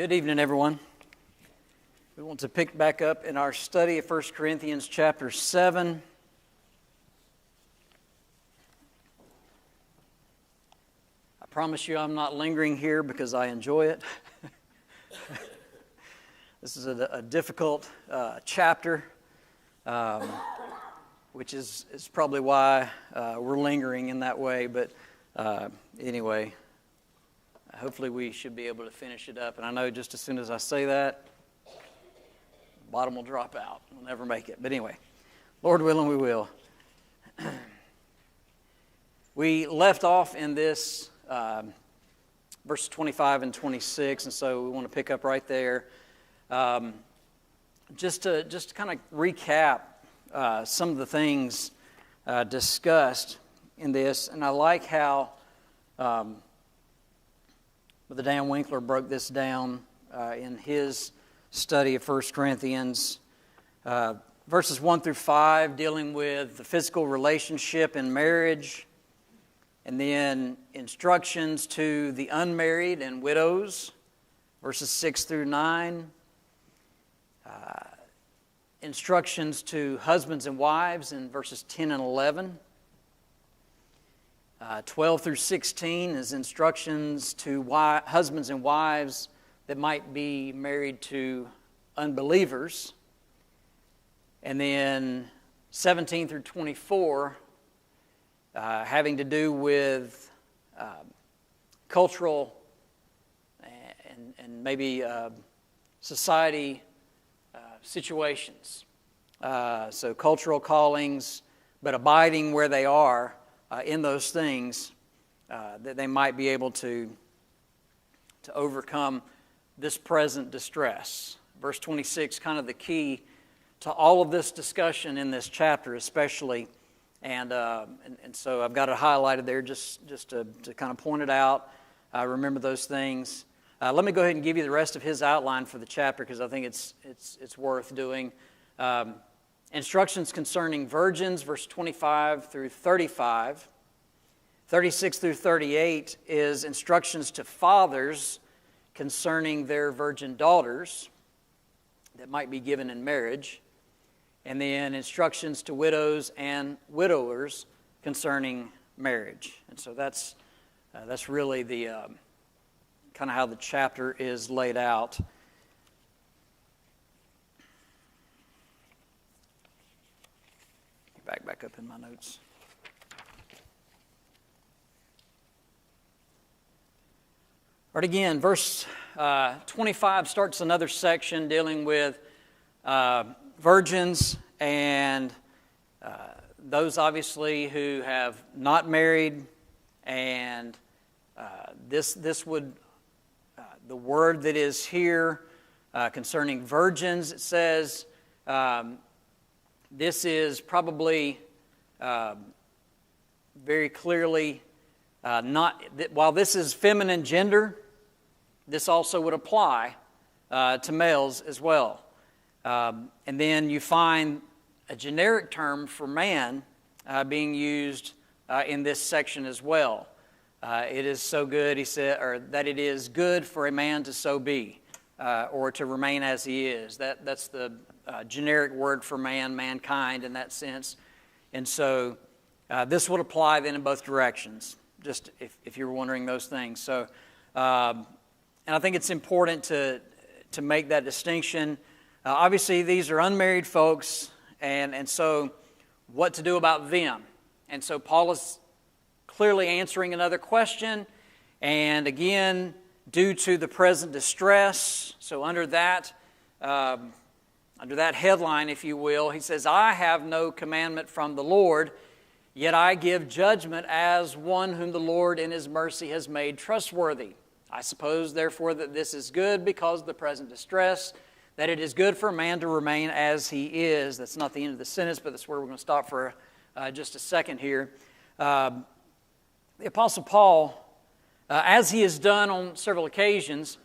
Good evening, everyone. We want to pick back up in our study of 1 Corinthians chapter 7. I promise you I'm not lingering here because I enjoy it. This is a difficult chapter, which is probably why we're lingering in that way. But anyway, hopefully we should be able to finish it up. And I know just as soon as I say that, the bottom will drop out. We'll never make it. But anyway, Lord willing, we will. We left off in this verses 25 and 26, and so we want to pick up right there. Just to kind of recap some of the things discussed in this. And I like how Brother Dan Winkler broke this down in his study of 1 Corinthians. Verses 1 through 5 dealing with the physical relationship in marriage, and then instructions to the unmarried and widows, verses 6 through 9. Instructions to husbands and wives in verses 10 and 11. 12 through 16 is instructions to husbands and wives that might be married to unbelievers. And then 17 through 24 having to do with cultural and maybe society situations. So cultural callings, but abiding where they are in those things, that they might be able to overcome this present distress. Verse 26, kind of the key to all of this discussion in this chapter especially. And so I've got it highlighted there just to kind of point it out. Remember those things. Let me go ahead and give you the rest of his outline for the chapter because I think it's worth doing. Instructions concerning virgins, verse 25 through 35. 36 through 38 is instructions to fathers concerning their virgin daughters that might be given in marriage. And then instructions to widows and widowers concerning marriage. And so that's really the kind of how the chapter is laid out. Back up in my notes. All right, again, verse 25 starts another section dealing with virgins and those obviously who have not married, and this would the word that is here concerning virgins, it says. This is probably very clearly not, while this is feminine gender, this also would apply to males as well. And then you find a generic term for man being used in this section as well. It is so good, he said, or that it is good for a man to so be, or to remain as he is. That's the generic word for mankind in that sense. And so this would apply then in both directions, just if you were wondering those things. So, and I think it's important to make that distinction. Obviously, these are unmarried folks, and so what to do about them? And so Paul is clearly answering another question, and again, due to the present distress, so under that headline, if you will, he says, I have no commandment from the Lord, yet I give judgment as one whom the Lord in His mercy has made trustworthy. I suppose, therefore, that this is good because of the present distress, that it is good for a man to remain as he is. That's not the end of the sentence, but that's where we're going to stop for just a second here. The Apostle Paul, as he has done on several occasions,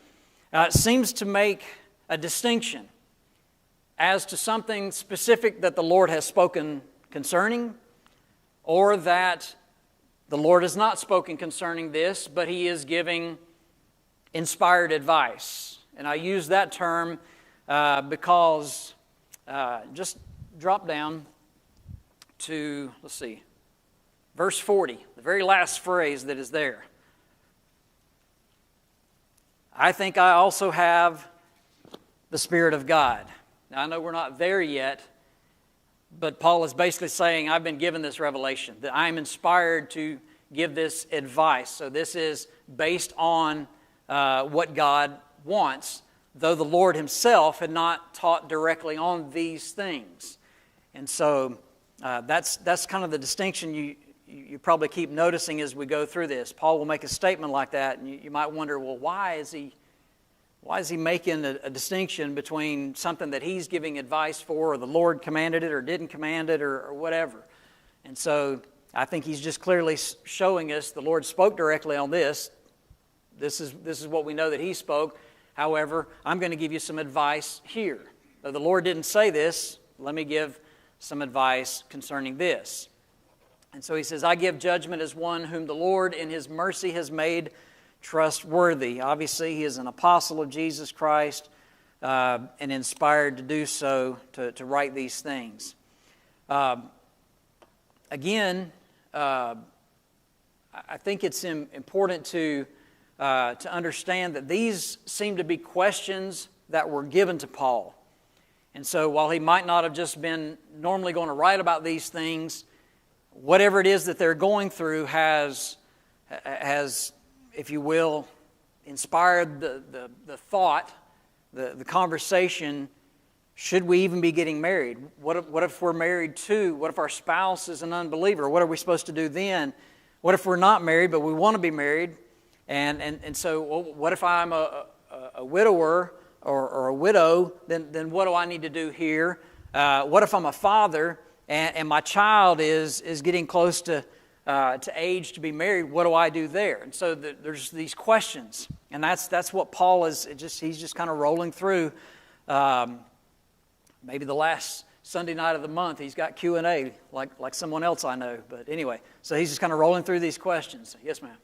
seems to make a distinction as to something specific that the Lord has spoken concerning, or that the Lord has not spoken concerning this, but He is giving inspired advice. And I use that term because, just drop down to, let's see, verse 40, the very last phrase that is there. I think I also have the Spirit of God. Now, I know we're not there yet, but Paul is basically saying, I've been given this revelation, that I'm inspired to give this advice. So this is based on what God wants, though the Lord himself had not taught directly on these things. And so that's kind of the distinction you probably keep noticing as we go through this. Paul will make a statement like that, and you might wonder, well, why is he making a distinction between something that he's giving advice for, or the Lord commanded it, or didn't command it, or whatever? And so I think he's just clearly showing us the Lord spoke directly on this. This is what we know that he spoke. However, I'm going to give you some advice here. Though the Lord didn't say this, let me give some advice concerning this. And so he says, I give judgment as one whom the Lord in his mercy has made trustworthy. Obviously, he is an apostle of Jesus Christ and inspired to do so, to write these things. Again, I think it's important to understand that these seem to be questions that were given to Paul. And so while he might not have just been normally going to write about these things, whatever it is that they're going through has, if you will, inspired the thought, the conversation, should we even be getting married? What if we're married too? What if our spouse is an unbeliever? What are we supposed to do then? What if we're not married but we want to be married? And so what if I'm a widower or a widow? Then what do I need to do here? What if I'm a father and my child is getting close to age to be married? What do I do there? And so there's these questions, and that's what Paul is. He's just kind of rolling through. Maybe the last Sunday night of the month, he's got Q&A like someone else I know. But anyway, so he's just kind of rolling through these questions. Yes, ma'am.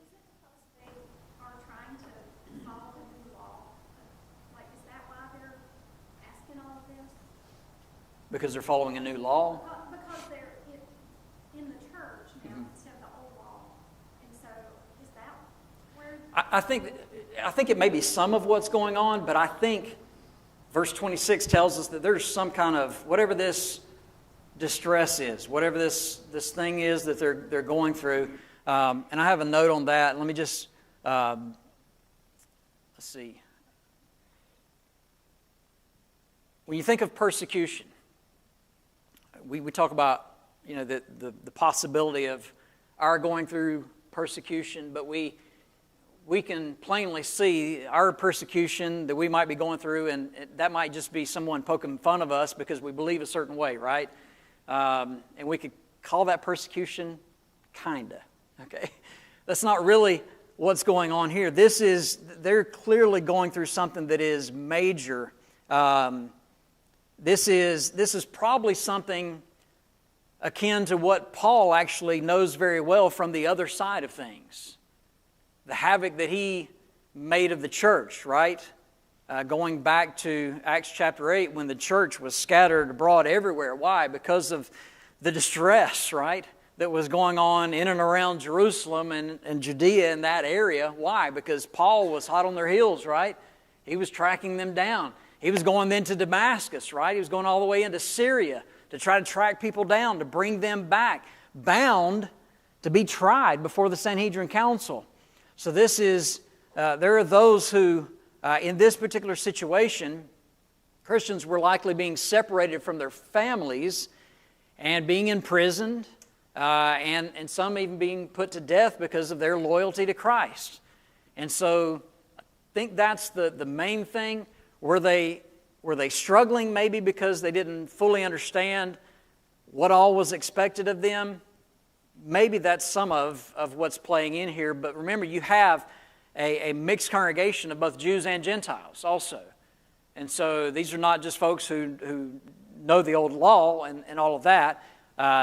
Because they're following a new law? Because they're in the church now instead of the old law. And so is that where... I think it may be some of what's going on, but I think verse 26 tells us that there's some kind of, whatever this distress is, whatever this thing is that they're going through. And I have a note on that. Let me just, let's see. When you think of persecution, we talk about, the possibility of our going through persecution, but we can plainly see our persecution that we might be going through, and that might just be someone poking fun of us because we believe a certain way, right? And we could call that persecution, kinda, okay? That's not really what's going on here. They're clearly going through something that is major. This is probably something akin to what Paul actually knows very well from the other side of things. The havoc that he made of the church, right? Going back to Acts chapter 8 when the church was scattered abroad everywhere. Why? Because of the distress, right, that was going on in and around Jerusalem and Judea in that area. Why? Because Paul was hot on their heels, right? He was tracking them down. He was going then to Damascus, right? He was going all the way into Syria to try to track people down, to bring them back, bound to be tried before the Sanhedrin Council. So this is, there are those who, in this particular situation, Christians were likely being separated from their families and being imprisoned, and some even being put to death because of their loyalty to Christ. And so I think that's the main thing. Were they struggling maybe because they didn't fully understand what all was expected of them? Maybe that's some of what's playing in here. But remember, you have a mixed congregation of both Jews and Gentiles also. And so these are not just folks who know the old law and all of that.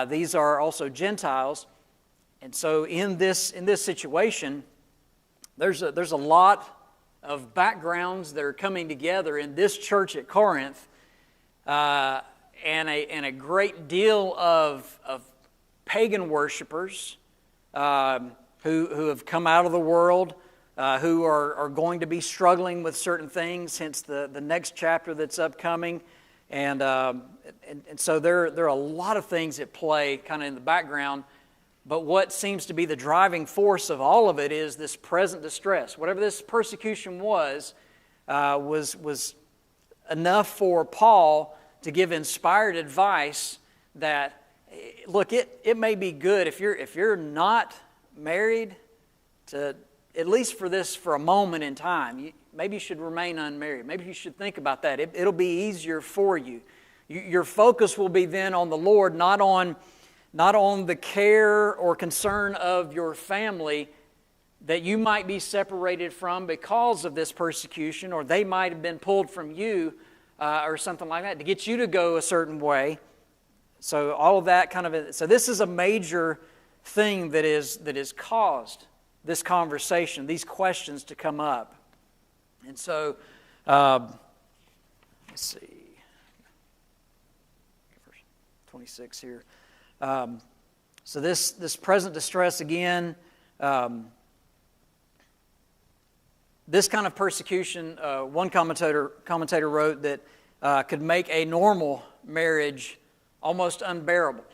These are also Gentiles. And so in this situation, there's a lot of backgrounds that are coming together in this church at Corinth, and a great deal of pagan worshipers who have come out of the world, who are going to be struggling with certain things, hence the next chapter that's upcoming. And so there are a lot of things at play kind of in the background. But what seems to be the driving force of all of it is this present distress. Whatever this persecution was enough for Paul to give inspired advice that, look, it may be good if you're not married, to at least for a moment in time. Maybe you should remain unmarried. Maybe you should think about that. It'll be easier for you. Your focus will be then on the Lord, not on the care or concern of your family that you might be separated from because of this persecution, or they might have been pulled from you or something like that to get you to go a certain way. So all of that so this is a major thing that is caused this conversation, these questions to come up. And so, let's see, verse 26 here. So this present distress again, this kind of persecution, one commentator wrote that could make a normal marriage almost unbearable,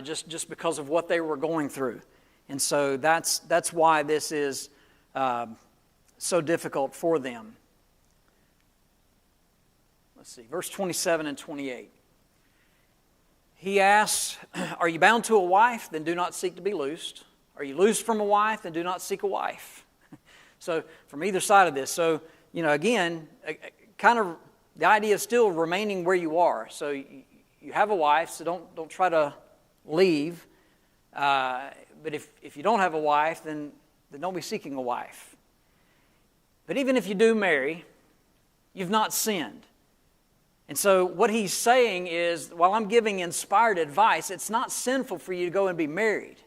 just because of what they were going through. And so that's why this is so difficult for them. Let's see, verse 27 and 28. He asks, are you bound to a wife? Then do not seek to be loosed. Are you loosed from a wife? Then do not seek a wife. So from either side of this. So, again, kind of the idea of still remaining where you are. So you have a wife, so don't try to leave. But if you don't have a wife, then don't be seeking a wife. But even if you do marry, you've not sinned. And so what he's saying is, while I'm giving inspired advice, it's not sinful for you to go and be married.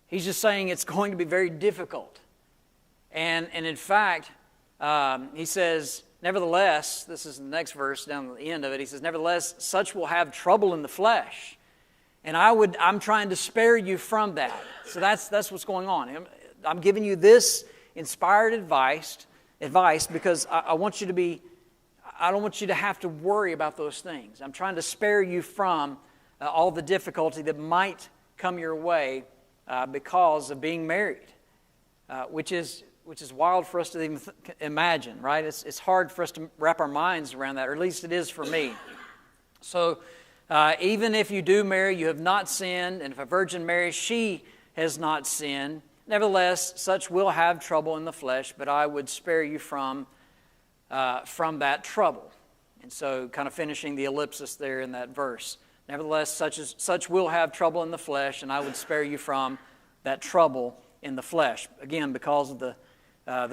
He's just saying it's going to be very difficult. And in fact, he says, nevertheless, this is the next verse down at the end of it, he says, nevertheless, such will have trouble in the flesh. And I'm trying to spare you from that. So that's what's going on. I'm giving you this inspired advice because I want you to be, I don't want you to have to worry about those things. I'm trying to spare you from all the difficulty that might come your way because of being married, which is wild for us to even imagine, right? It's hard for us to wrap our minds around that, or at least it is for me. So even if you do marry, you have not sinned, and if a virgin marries, she has not sinned. Nevertheless, such will have trouble in the flesh, but I would spare you from that trouble. And so kind of finishing the ellipsis there in that verse. Nevertheless, such will have trouble in the flesh, and I would spare you from that trouble in the flesh. Again, because of the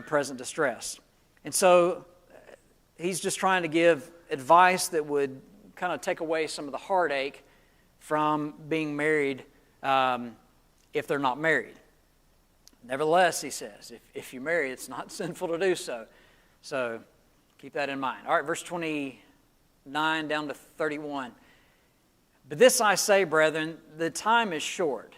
present distress. And so he's just trying to give advice that would kind of take away some of the heartache from being married if they're not married. Nevertheless, he says, if you marry, it's not sinful to do so. So keep that in mind. All right, verse 29 down to 31. But this I say, brethren, the time is short,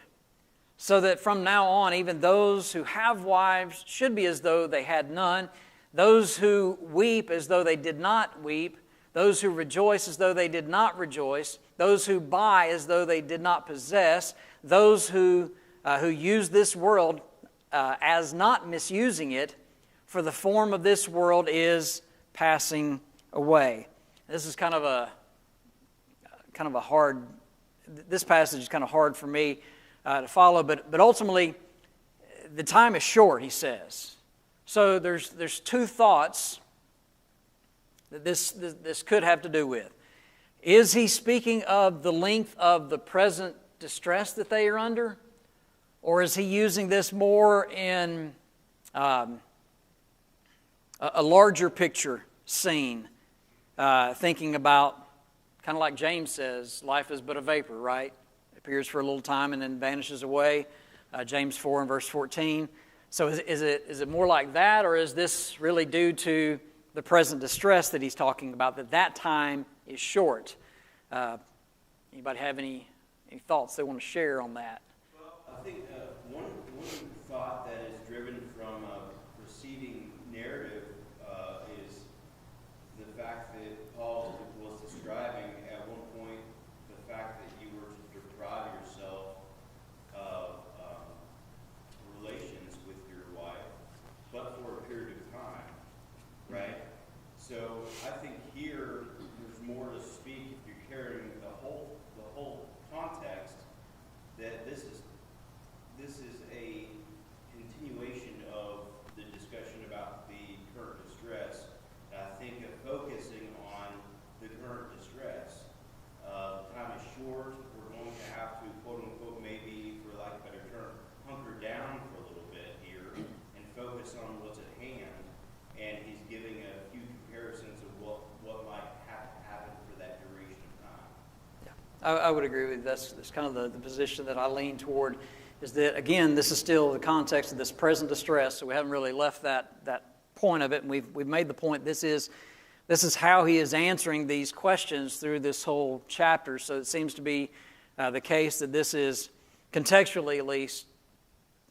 so that from now on even those who have wives should be as though they had none, those who weep as though they did not weep, those who rejoice as though they did not rejoice, those who buy as though they did not possess, those who use this world as not misusing it, for the form of this world is passing away. This is kind of a hard. This passage is kind of hard for me to follow, but ultimately, the time is short. He says. So there's two thoughts that this could have to do with. Is he speaking of the length of the present distress that they are under? Or is he using this more in a larger picture scene, thinking about, kind of like James says, life is but a vapor, right? It appears for a little time and then vanishes away. James 4 and verse 14. So is it more like that, or is this really due to the present distress that he's talking about, that time is short? Anybody have any thoughts they want to share on that? Well, I think one thought that is driven from a preceding narrative is the fact that Paul was describing at one point the fact that you were to deprive yourself of relations with your wife, but for a period of time, right? So I think here there's more to speak if you're carrying the whole context that this is a continuation of the discussion about the current distress. And I think of focusing on the current distress. Time is short. We're going to have to, quote unquote, maybe for lack of a better term, hunker down for a little bit here and focus on what's at hand. And he's giving a few comparisons of what might have to happen for that duration of time. Yeah, I would agree with you. That's kind of the position that I lean toward, is that, again, this is still the context of this present distress, so we haven't really left that point of it, and we've made the point this is how he is answering these questions through this whole chapter. So it seems to be the case that this is, contextually at least,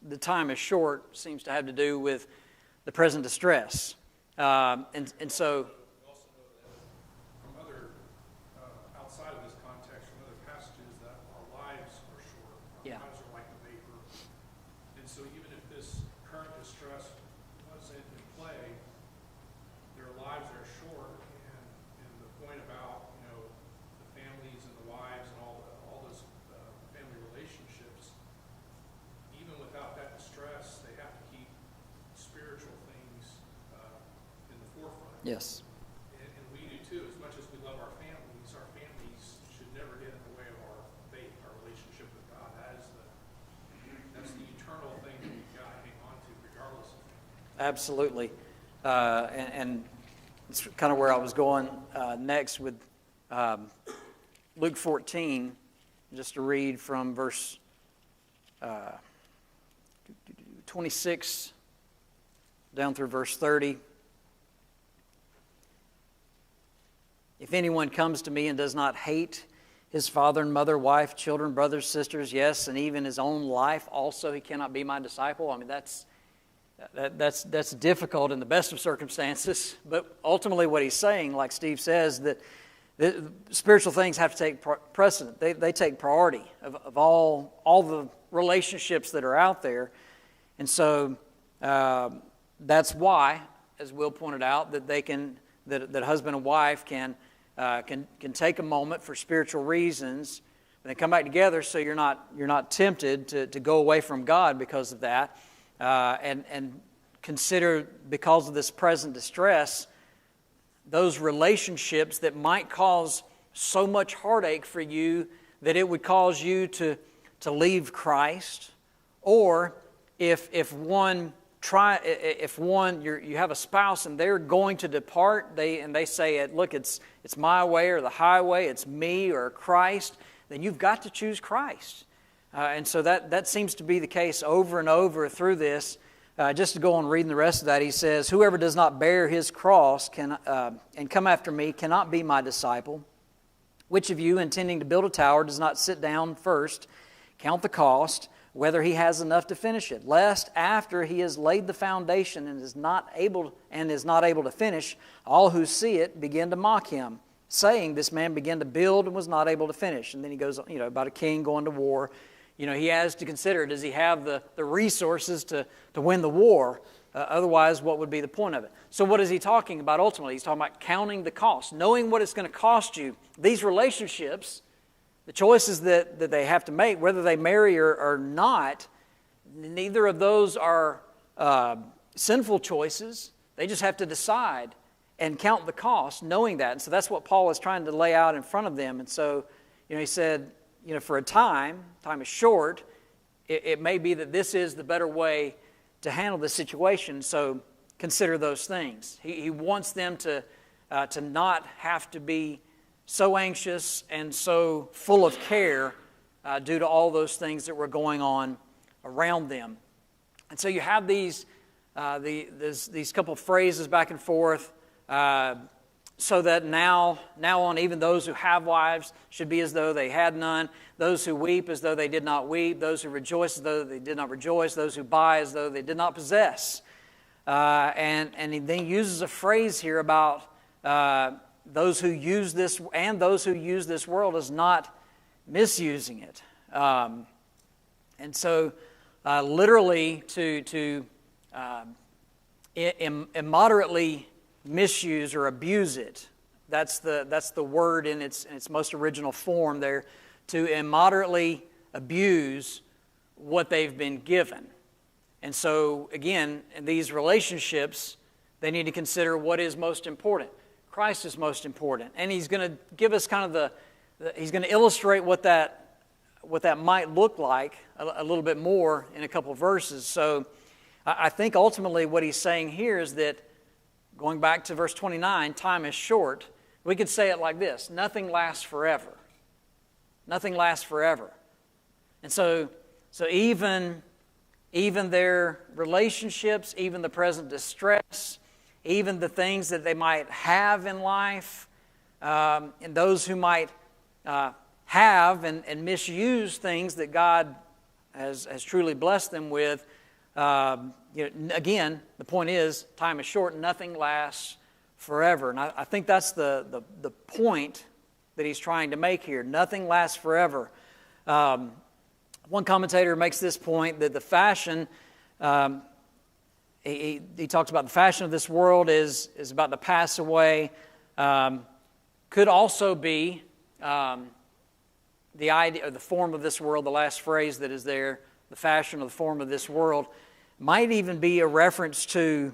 the time is short, seems to have to do with the present distress. And so... We also know that from other, outside of this context, from other passages, that our lives are short. Our lives are like a vapor. And so even if this current distress wasn't in play, their lives are short. And the point about, the families and the wives and all those family relationships, even without that distress, they have to keep spiritual things in the forefront. Yes. And we do too. As much as we love our families should never get in the way of our faith, our relationship with God. That's the eternal thing that we've got to hang on to, regardless of family. Absolutely. And it's kind of where I was going next with Luke 14, just to read from verse 26 down through verse 30. If anyone comes to me and does not hate his father and mother, wife, children, brothers, sisters, yes, and even his own life also, he cannot be my disciple. I mean, that's difficult in the best of circumstances. But ultimately what he's saying, like Steve says, that spiritual things have to take precedent. They take priority of all the relationships that are out there. And so that's why, as Will pointed out, that that husband and wife can take a moment for spiritual reasons, and they come back together so you're not tempted to go away from God because of that, and consider, because of this present distress, those relationships that might cause so much heartache for you that it would cause you to leave Christ, or if you have a spouse and they're going to depart, they say, look, it's my way or the highway, it's me or Christ, then you've got to choose Christ. And so that seems to be the case over and over through this. Just to go on reading the rest of that, he says, whoever does not bear his cross and come after me cannot be my disciple. Which of you, intending to build a tower, does not sit down first, count the cost, whether he has enough to finish it, lest after he has laid the foundation and is not able to finish, all who see it begin to mock him, saying, this man began to build and was not able to finish. And then he goes, about a king going to war. He has to consider, does he have the resources to win the war? Otherwise, what would be the point of it? So what is he talking about ultimately? He's talking about counting the cost, knowing what it's going to cost you. These relationships, the choices that they have to make, whether they marry or not, neither of those are sinful choices. They just have to decide and count the cost, knowing that. And so that's what Paul is trying to lay out in front of them. And so, he said, for a time is short, it may be that this is the better way to handle the situation. So consider those things. He wants them to not have to be so anxious and so full of care due to all those things that were going on around them. And so you have these couple of phrases back and forth, so that now on, even those who have wives should be as though they had none, those who weep as though they did not weep, those who rejoice as though they did not rejoice, those who buy as though they did not possess. And he then uses a phrase here about those who use this and those who use this world as not misusing it. And so literally to immoderately misuse or abuse it. That's the word in its most original form there, to immoderately abuse what they've been given. And so, again, in these relationships, they need to consider what is most important. Christ is most important. And he's going to give us kind of he's going to illustrate what that might look like a little bit more in a couple of verses. So I think ultimately what he's saying here is that, going back to verse 29, time is short. We could say it like this: nothing lasts forever. Nothing lasts forever. And so even their relationships, even the present distress, even the things that they might have in life, and those who might have and misuse things that God has truly blessed them with, again, the point is, time is short, nothing lasts forever. And I think that's the point that he's trying to make here. Nothing lasts forever. One commentator makes this point, that the fashion, he talks about the fashion of this world is about to pass away. Could also be the idea, or the form of this world, the last phrase that is there, the fashion or the form of this world, might even be a reference to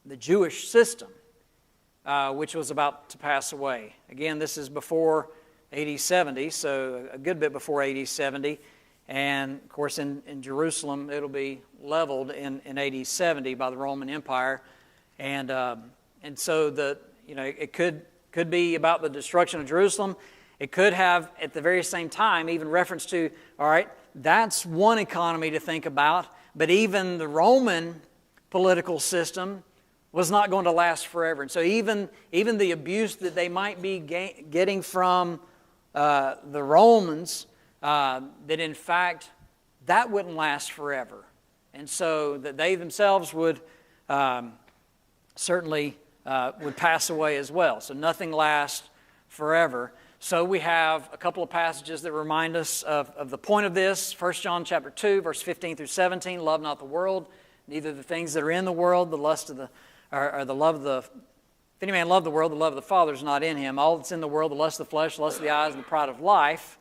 the Jewish system, which was about to pass away. Again, this is before AD 70, so a good bit before AD 70. And, of course, in Jerusalem, it'll be leveled in AD 70 by the Roman Empire. And so it could be about the destruction of Jerusalem. It could have, at the very same time, even reference to, all right, that's one economy to think about, but even the Roman political system was not going to last forever. And so even the abuse that they might be getting from the Romans, that in fact, that wouldn't last forever. And so that they themselves would certainly would pass away as well. So nothing lasts forever. So we have a couple of passages that remind us of the point of this. 1 John chapter 2, verse 15 through 17, love not the world, neither the things that are in the world, the lust of the, or the love of the, if any man love the world, the love of the Father is not in him. All that's in the world, the lust of the flesh, the lust of the eyes, and the pride of life,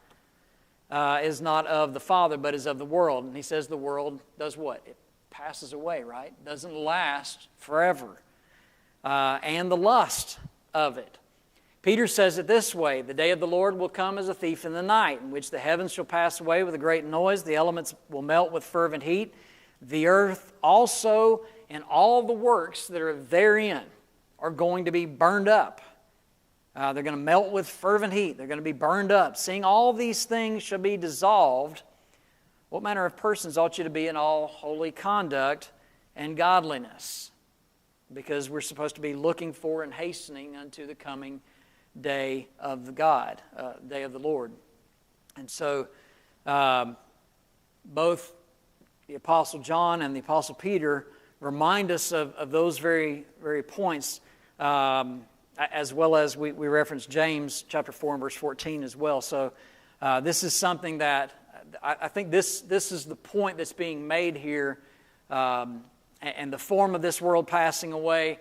is not of the Father, but is of the world. And he says the world does what? It passes away, right? Doesn't last forever. And the lust of it. Peter says it this way: the day of the Lord will come as a thief in the night, in which the heavens shall pass away with a great noise, the elements will melt with fervent heat, the earth also and all the works that are therein are going to be burned up. They're going to melt with fervent heat. They're going to be burned up. Seeing all these things shall be dissolved, what manner of persons ought you to be in all holy conduct and godliness? Because we're supposed to be looking for and hastening unto the coming day of the God, day of the Lord. And so both the Apostle John and the Apostle Peter remind us of those very, very points, as well as we reference James chapter 4 and verse 14 as well. So this is something that I think this is the point that's being made here, and the form of this world passing away,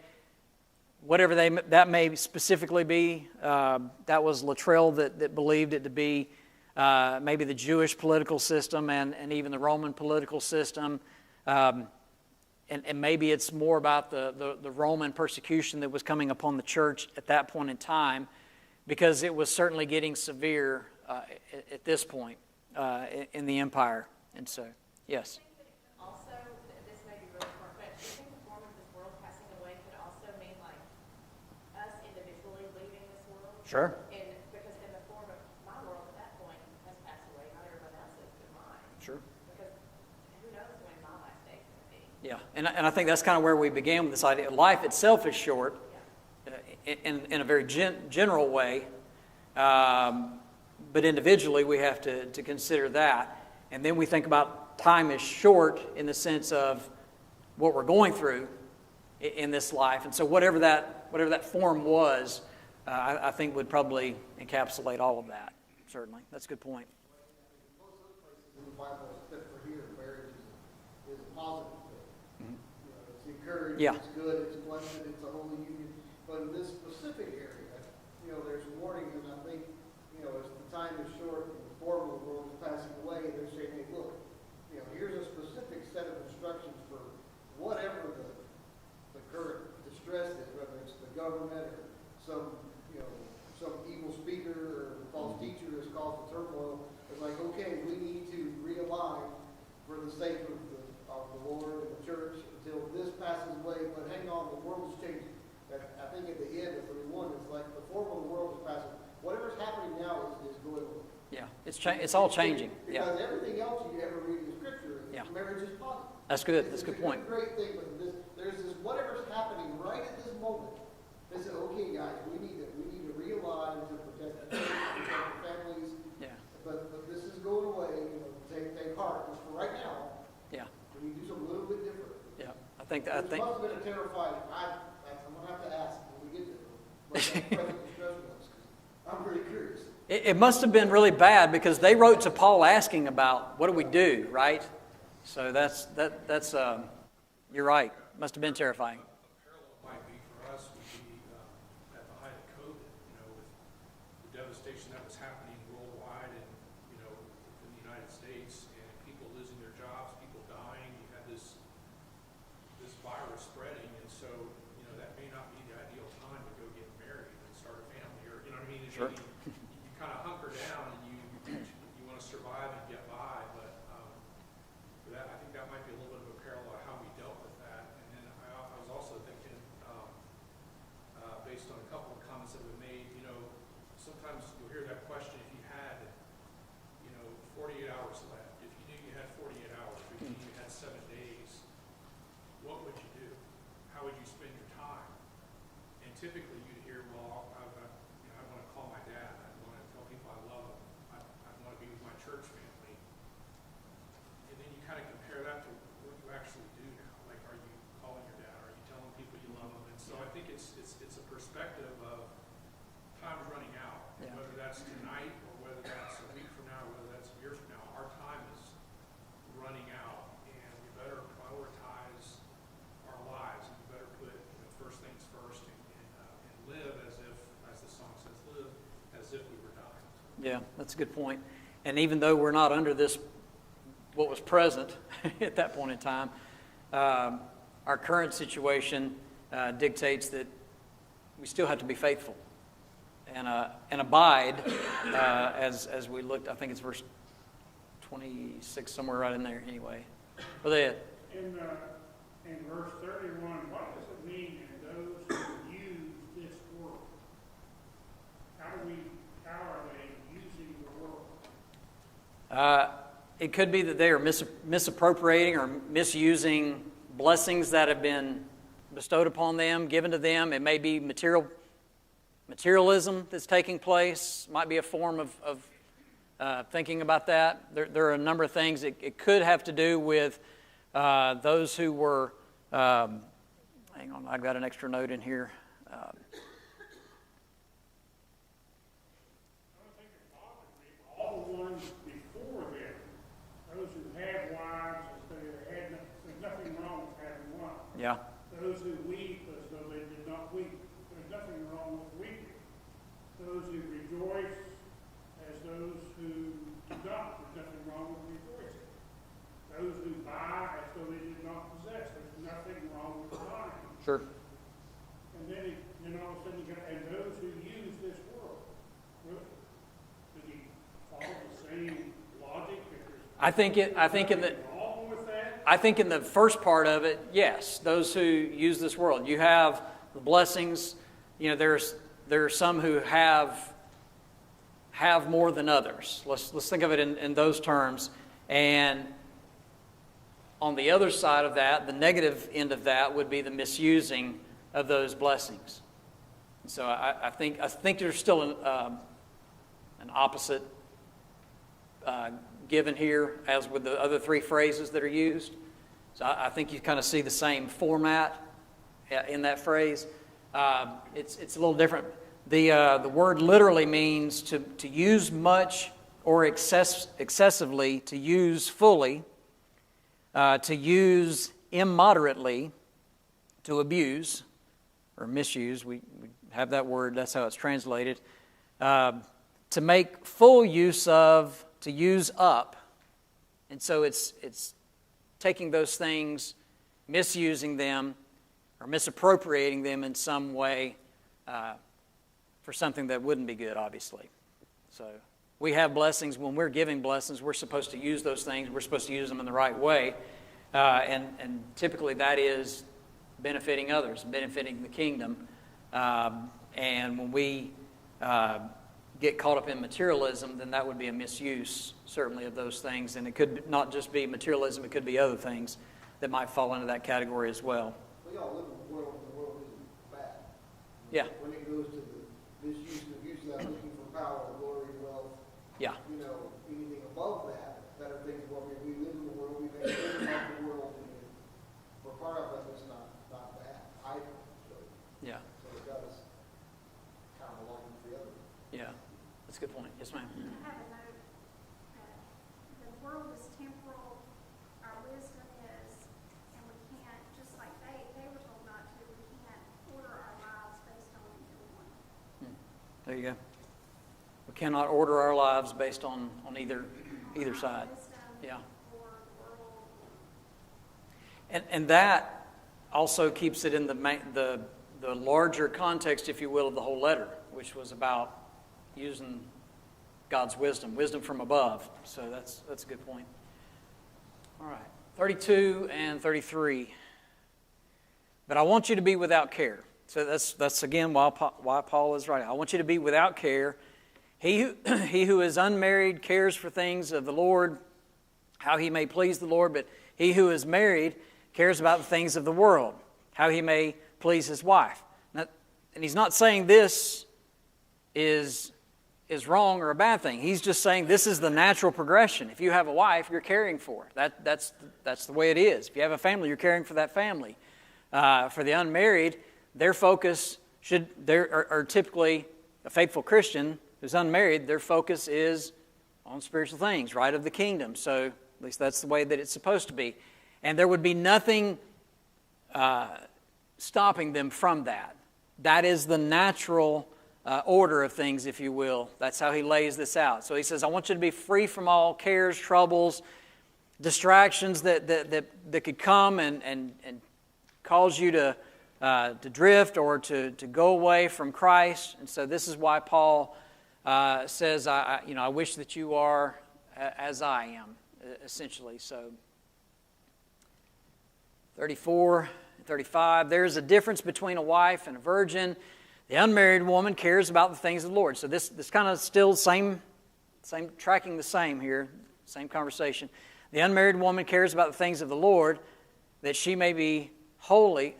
whatever that may specifically be. That was Luttrell that believed it to be maybe the Jewish political system and even the Roman political system. And maybe it's more about the Roman persecution that was coming upon the church at that point in time, because it was certainly getting severe at this point in the empire. And so, yes. Also, this may be really far-fetched, do you think the form of this world passing away could also mean like us individually leaving this world? Sure. And because in the form of my world at that point has passed away, not everybody else's but mine. Sure. Because who knows when my last day And I think that's kind of where we began with this idea. Life itself is short in a very general way, but individually we have to consider that. And then we think about time is short in the sense of what we're going through in this life. And so whatever that form was, I think would probably encapsulate all of that, certainly. That's a good point. Most other places in the Bible, except for here, marriage is a positive thing. Mm-hmm. You know, it's encouraged, Yeah. it's good, it's blessed, it's a holy union. But in this specific area, there's warning, and I think, as the time is short and the form of the world is passing away, they're saying, hey, look, here's a specific set of instructions for whatever the current distress is, whether it's the government or some evil speaker or false teacher has caused the turmoil. It's like, okay, we need to realign for the sake of the Lord and the church until this passes away. But hang on, the world is changing. I think at the end of 31, it's like the form of the world is passing. Whatever's happening now is going on. Yeah, it's all changing. Because Yeah, everything else you ever read in Scripture, marriage is positive. that's good. That's a good point. It's a great thing, but there's this whatever's happening right at this moment. They say, okay, guys, we need to realign to protect the church, protect the families. Yeah, But this is going away. Take heart. But for right now, yeah, we need to do something a little bit different. yeah. I think It must have been a terrifying. I'm gonna have to ask when we get there. But that present distress was, 'cause I'm pretty curious. It must have been really bad because they wrote to Paul asking about what do we do, right? So that's you're right. Must have been terrifying. A parallel might be for us would be at the height of COVID, with the devastation that was happening worldwide and, in the United States, and people losing their jobs, people dying. You had this virus spreading, and so, that may not be the ideal time to go get married and start a family, or, you know what I mean? Sure. You kind of hunker down and you want to survive and get by, but I think that might be a little bit of a parallel of how we dealt with that. And then I was also thinking, based on a couple of comments that we made, sometimes you'll hear that question, if you had, 48 hours left, if you knew you had 48 hours, if you knew you had 7 days, what would you do? How would you spend your time? And typically you'd hear, well, I want to call my dad, I want to tell people I love them, I want to be with my church family. And then you kind of compare that to what you actually do now. Like, are you calling your dad? Are you telling people you love them? And so I think it's a perspective of time's running out. Yeah. Whether that's tonight or whether that's a week from now, or whether that's a year from now, our time is running out, and we better prioritize our lives, and we better put first things first, and live as the song says, live as if we were dying. Yeah, that's a good point. And even though we're not under this, what was present at that point in time, our current situation dictates that we still have to be faithful and abide as we looked. I think it's verse 26, somewhere right in there anyway. Go ahead. In verse 31, what does it mean in those who use this world? How are they using the world? It could be that they are misappropriating or misusing blessings that have been bestowed upon them, given to them. It may be materialism that's taking place. Might be a form of thinking about that. There are a number of things. It could have to do with those who were, hang on, I've got an extra note in here. I think it bothers me, all the ones before them, those who had wives, there's nothing wrong with having one. Yeah. Those who weep as though they did not weep, there's nothing wrong with weeping. Those who rejoice as those who do not, there's nothing wrong with rejoicing. Those who buy as though they did not possess, there's nothing wrong with buying. Sure. And then all of a sudden and those who use this world, really, did he follow the same logic? I think in the Wrong with that? I think in the first part of it, yes, those who use this world. You have the blessings. There are some who have more than others. Let's think of it in those terms. And on the other side of that, the negative end of that would be the misusing of those blessings. So I think there's still an opposite given here as with the other three phrases that are used. So I think you kind of see the same format in that phrase. It's a little different. The word literally means to use much or excessively, to use fully, to use immoderately, to abuse or misuse. We have that word, that's how it's translated. To make full use of, to use up. And so it's taking those things, misusing them, or misappropriating them in some way for something that wouldn't be good, obviously. So we have blessings. When we're giving blessings, we're supposed to use those things. We're supposed to use them in the right way. And typically that is benefiting others, benefiting the kingdom. And when we get caught up in materialism, then that would be a misuse, certainly, of those things. And it could not just be materialism, it could be other things that might fall into that category as well. We all live in a world, and the world isn't bad. Yeah. When it goes to the misuse and abuse of that, looking for power, glory, wealth, Yeah. Anything above that are things where we live in the world, we make things of the world, and we're part of it, it's not bad either. Yeah. So it does kind of belong to the other. Yeah. That's a good point. Yes, ma'am. I have a note that the world is temporal, our wisdom is, and we can't, just like they were told not to, we can't order our lives based on either one. There you go. We cannot order our lives based on either side. Wisdom Yeah. or the world. And that also keeps it in the larger context, if you will, of the whole letter, which was about using God's wisdom from above. So that's a good point. All right, 32 and 33. But I want you to be without care. So that's again why Paul is writing. I want you to be without care. He who is unmarried cares for things of the Lord, how he may please the Lord. But he who is married cares about the things of the world, how he may please his wife. Now, and he's not saying this is wrong or a bad thing. He's just saying this is the natural progression. If you have a wife, you're caring for her. That's the way it is. If you have a family, you're caring for that family. For the unmarried, their focus are typically a faithful Christian who's unmarried. Their focus is on spiritual things, right, of the kingdom. So at least that's the way that it's supposed to be. And there would be nothing stopping them from that. That is the natural order of things, if you will. That's how he lays this out. So he says, I want you to be free from all cares, troubles, distractions that could come and cause you to drift or to go away from Christ. And so this is why Paul says, I wish that you are as I am, essentially. So 34, 35, there's a difference between a wife and a virgin. The unmarried woman cares about the things of the Lord. So this kind of still same tracking the same here, same conversation. The unmarried woman cares about the things of the Lord, that she may be holy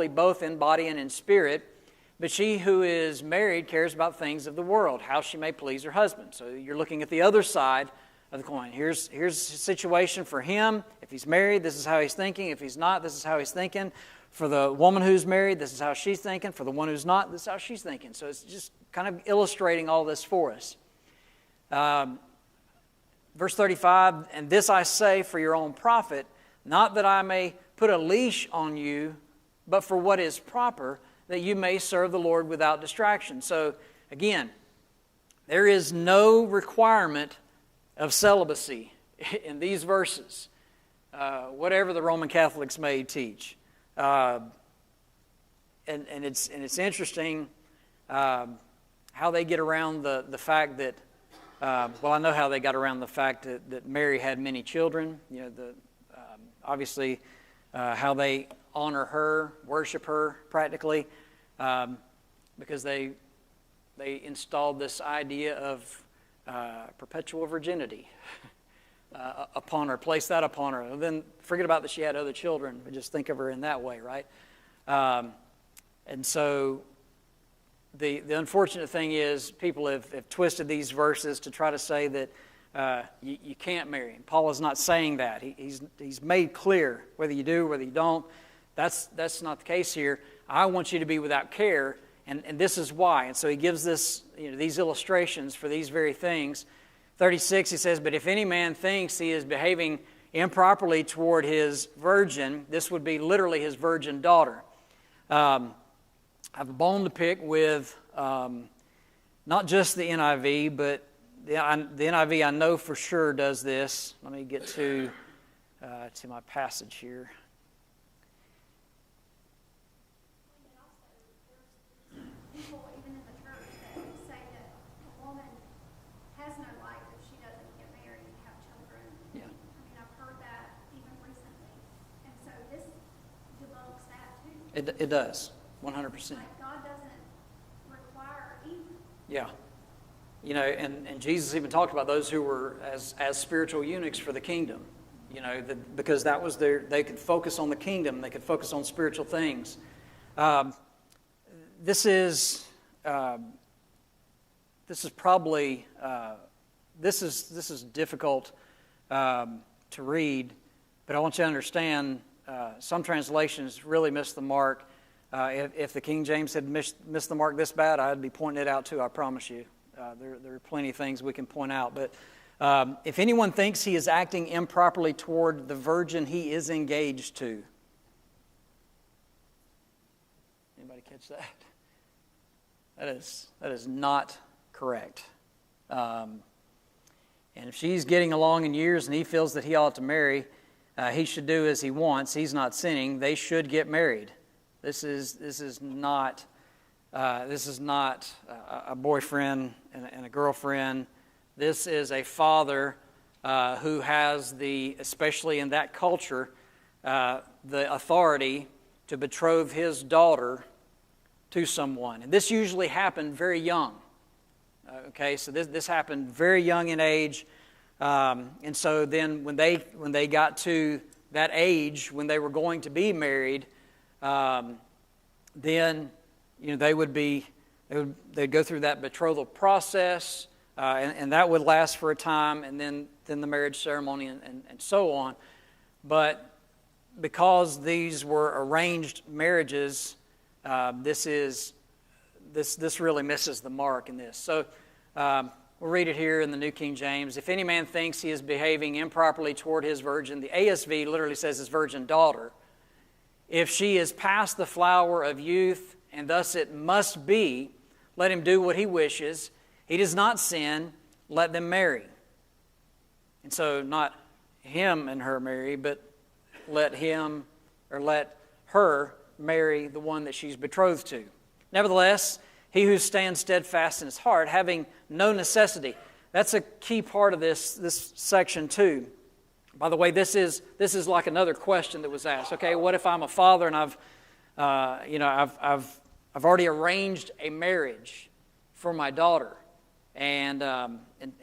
both in body and in spirit. But she who is married cares about things of the world, how she may please her husband. So you're looking at the other side of the coin. Here's a situation for him. If he's married, this is how he's thinking. If he's not, this is how he's thinking. For the woman who's married, this is how she's thinking. For the one who's not, this is how she's thinking. So it's just kind of illustrating all this for us. Verse 35, and this I say for your own profit, not that I may put a leash on you, but for what is proper, that you may serve the Lord without distraction. So, again, there is no requirement of celibacy in these verses, whatever the Roman Catholics may teach. And it's interesting how they get around the fact that, I know how they got around the fact that Mary had many children. Obviously, how they honor her, worship her practically, because they installed this idea of perpetual virginity. upon her, place that upon her. And then forget about that she had other children, but just think of her in that way, right? And so the unfortunate thing is people have twisted these verses to try to say that you can't marry. And Paul is not saying that. He's made clear, whether you do, whether you don't, that's not the case here. I want you to be without care, and this is why. And so he gives these illustrations for these very things. 36, he says, but if any man thinks he is behaving improperly toward his virgin, this would be literally his virgin daughter. I have a bone to pick with not just the NIV, but the NIV I know for sure does this. Let me get to my passage here. People, even in the church, that say that a woman has no life if she doesn't get married and have children. Yeah. I mean, I've heard that even recently. And so this debunks that too. It does, 100%. Like God doesn't require either. Yeah. You know, and Jesus even talked about those who were as spiritual eunuchs for the kingdom. You know, because that was they could focus on the kingdom, they could focus on spiritual things. This is probably this is difficult to read, but I want you to understand some translations really miss the mark. If the King James had missed the mark this bad, I'd be pointing it out too, I promise you. There are plenty of things we can point out. But if anyone thinks he is acting improperly toward the virgin he is engaged to. Anybody catch that? That is not correct. And if she's getting along in years and he feels that he ought to marry, he should do as he wants. He's not sinning. They should get married. This is not a boyfriend and a girlfriend. This is a father who has especially in that culture, the authority to betroth his daughter to someone. And this usually happened very young. Okay, so this happened very young in age. And so then when they got to that age when they were going to be married, then they'd go through that betrothal process, and that would last for a time, and then the marriage ceremony and so on. But because these were arranged marriages, this really misses the mark in this. So we'll read it here in the New King James. If any man thinks he is behaving improperly toward his virgin, the ASV literally says his virgin daughter. If she is past the flower of youth, and thus it must be, let him do what he wishes. He does not sin, let them marry. And so not him and her marry, but let her marry the one that she's betrothed to. Nevertheless, he who stands steadfast in his heart, having no necessity. That's a key part of this section too. By the way, this is like another question that was asked. Okay, what if I'm a father and I've already arranged a marriage for my daughter, and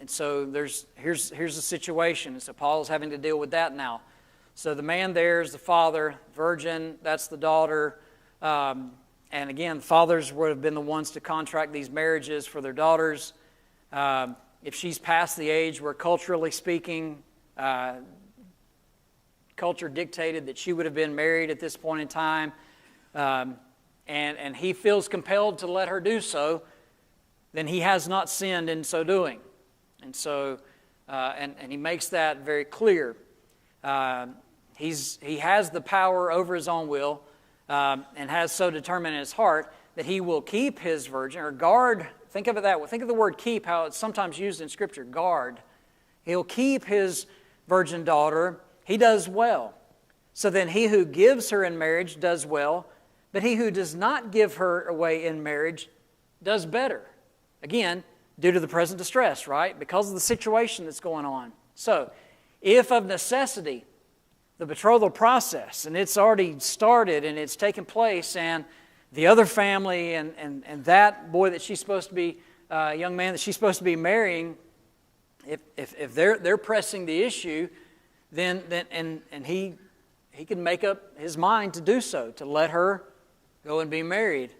so here's the situation. And so Paul's having to deal with that now. So the man there is the father, virgin, that's the daughter. And again, fathers would have been the ones to contract these marriages for their daughters. If she's past the age where culturally speaking, culture dictated that she would have been married at this point in time, and he feels compelled to let her do so, then he has not sinned in so doing. And so, and he makes that very clear. He has the power over his own will, and has so determined in his heart that he will keep his virgin, or guard. Think of it that way. Think of the word keep, how it's sometimes used in Scripture, guard. He'll keep his virgin daughter. He does well. So then he who gives her in marriage does well, but he who does not give her away in marriage does better. Again, due to the present distress, right? Because of the situation that's going on. So, if of necessity, the betrothal process, and it's already started and it's taken place, and the other family and that boy that she's supposed to be, young man that she's supposed to be marrying, if they're pressing the issue, then he can make up his mind to do so, to let her go and be married.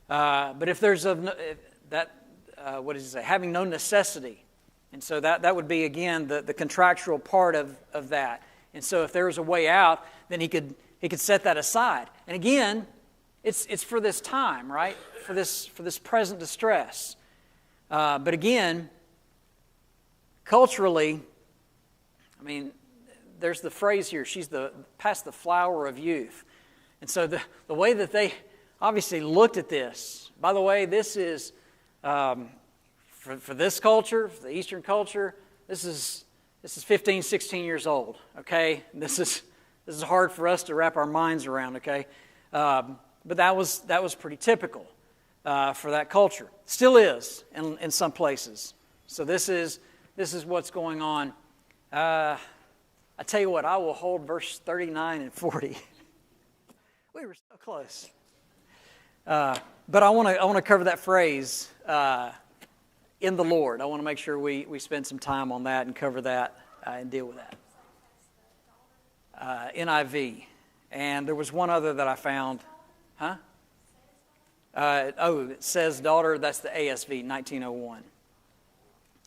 But if there's what does he say? Having no necessity. And so that would be, again, the contractual part of that. And so if there was a way out, then he could set that aside. And again, it's for this time, right? For this present distress. But again, culturally, I mean, there's the phrase here, she's past the flower of youth. And so the way that they obviously looked at this, by the way, this is, for this culture, for the Eastern culture, this is 15, 16 years old, okay? This is hard for us to wrap our minds around, okay? But that was pretty typical for that culture. Still is in some places. So this is what's going on. I tell you what, I will hold verse 39 and 40. We were so close. But I want to cover that phrase, in the Lord. I want to make sure we spend some time on that and cover that and deal with that. NIV. And there was one other that I found. Huh? It says daughter. That's the ASV, 1901.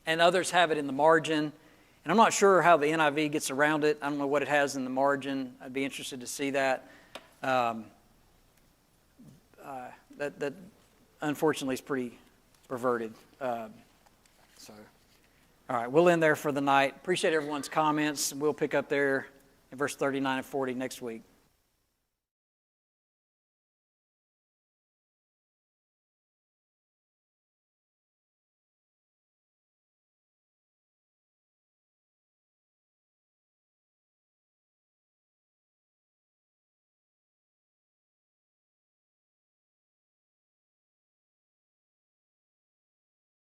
And others have it in the margin. And I'm not sure how the NIV gets around it. I don't know what it has in the margin. I'd be interested to see that. That unfortunately is pretty perverted. All right, we'll end there for the night. Appreciate everyone's comments. We'll pick up there in verse 39 and 40 next week.